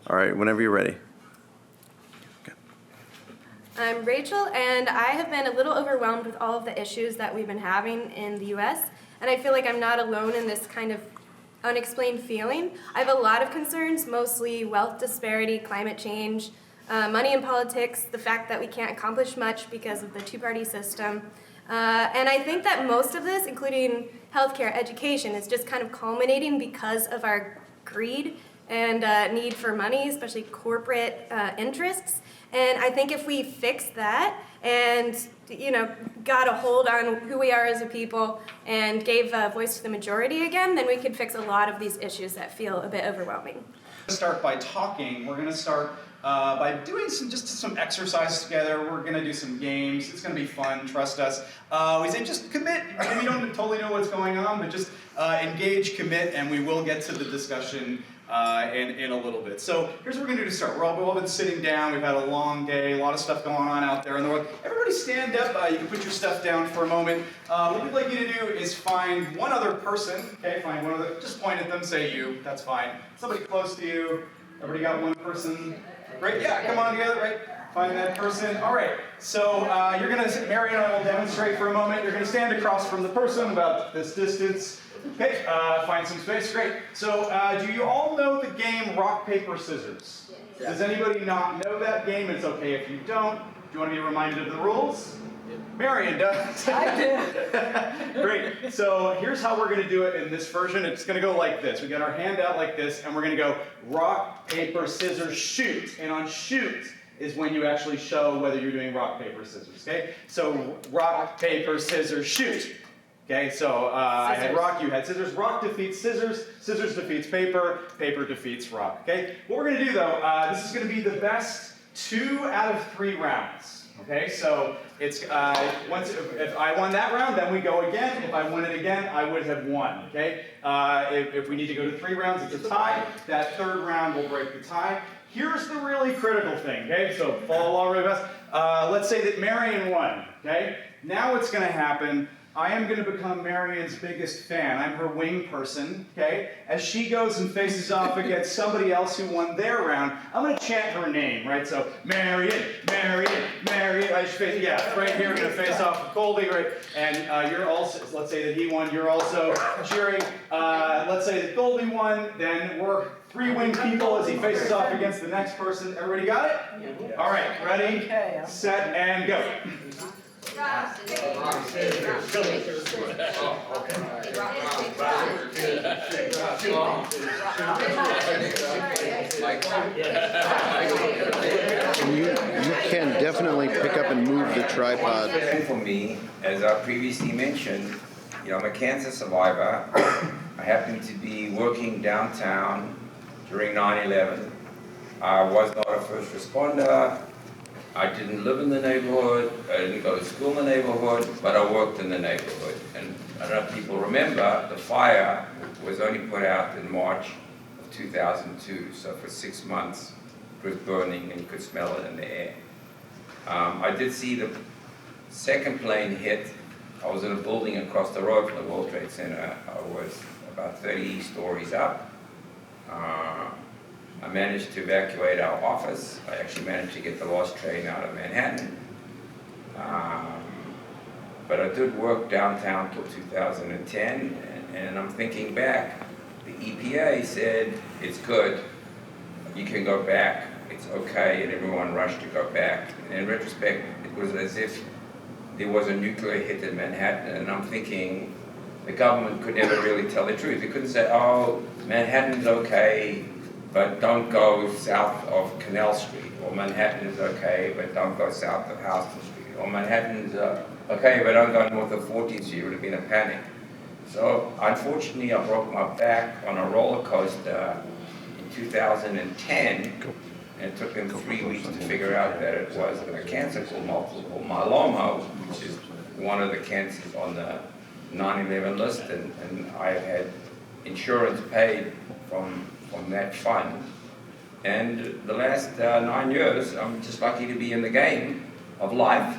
All right, whenever you're ready. I'm Rachel, and I have been a little overwhelmed with all of the issues that we've been having in the U.S., and I feel like I'm not alone in this kind of unexplained feeling. I have a lot of concerns, mostly wealth disparity, climate change, money in politics, the fact that we can't accomplish much because of the two-party system. And I think that most of this, including healthcare, education, is just kind of culminating because of our greed and need for money, especially corporate interests. And I think if we fix that and, got a hold on who we are as a people and gave voice to the majority again, then we could fix a lot of these issues that feel a bit overwhelming. Start by talking. We're going to start by doing some exercise together. We're going to do some games. It's going to be fun. Trust us. We say just commit. Maybe you don't totally know what's going on, but just engage, commit, and we will get to the discussion in a little bit. So here's what we're going to do to start. We've all been sitting down. We've had a long day, a lot of stuff going on out there in the world. Everybody stand up. You can put your stuff down for a moment. What we'd like you to do is find one other person. Okay, find one other. Just point at them, say you. That's fine. Somebody close to you. Everybody got one person? Great. Yeah, come on together. Right. Find that person. All right. So you're going to, Mary and I will demonstrate for a moment. You're going to stand across from the person about this distance. Okay, find some space. Great. So do you all know the game Rock, Paper, Scissors? Yes. Does anybody not know that game? It's okay if you don't. Do you want to be reminded of the rules? Marion does. I did. Great. So here's how we're going to do it in this version. It's going to go like this. We got our hand out like this, and we're going to go rock, paper, scissors, shoot. And on shoot is when you actually show whether you're doing rock, paper, scissors. Okay? So rock, paper, scissors, shoot. Okay, so I had rock, you had scissors. Rock defeats scissors, scissors defeats paper, paper defeats rock. Okay, what we're going to do though, this is going to be the best 2 out of 3 rounds. Okay, so it's if I won that round, then we go again. If I won it again, I would have won. Okay, if we need to go to 3 rounds, it's a tie. That 3rd round will break the tie. Here's the really critical thing. Okay, so follow along really fast. Let's say that Marion won. Okay, now what's going to happen? I am going to become Marion's biggest fan. I'm her wing person, okay? As she goes and faces off against somebody else who won their round, I'm going to chant her name, right? So, Marion, Marion, Marion. Right here, I'm going to face off with Colby, right? And you're also, let's say that he won, you're also cheering. Let's say that Colby won, then we're 3 winged people as he faces off against the next person. Everybody got it? Yeah. All right, ready, set, and go. Rock, paper, scissors. You can definitely pick up and move the tripod. For me, as I previously mentioned, I'm a cancer survivor. I happen to be working downtown during 9/11. I was not a first responder. I didn't live in the neighborhood, I didn't go to school in the neighborhood, but I worked in the neighborhood. And I don't know if people remember, the fire was only put out in March of 2002, so for 6 months it was burning and you could smell it in the air. I did see the second plane hit. I was in a building across the road from the World Trade Center. I was about 30 stories up. I managed to evacuate our office. I actually managed to get the last train out of Manhattan. But I did work downtown till 2010, and I'm thinking back, the EPA said, it's good, you can go back, it's okay, and everyone rushed to go back. And in retrospect, it was as if there was a nuclear hit in Manhattan, and I'm thinking, the government could never really tell the truth. They couldn't say, oh, Manhattan's okay, but don't go south of Canal Street, or Manhattan is okay, but don't go south of Houston Street, or Manhattan's okay, but don't go north of 14th Street. It would have been a panic. So unfortunately, I broke my back on a roller coaster in 2010, and it took them 3 weeks to figure out that it was a cancer called multiple myeloma, which is one of the cancers on the 9/11 list, and I had insurance paid from that fund. And the last 9 years, I'm just lucky to be in the game of life,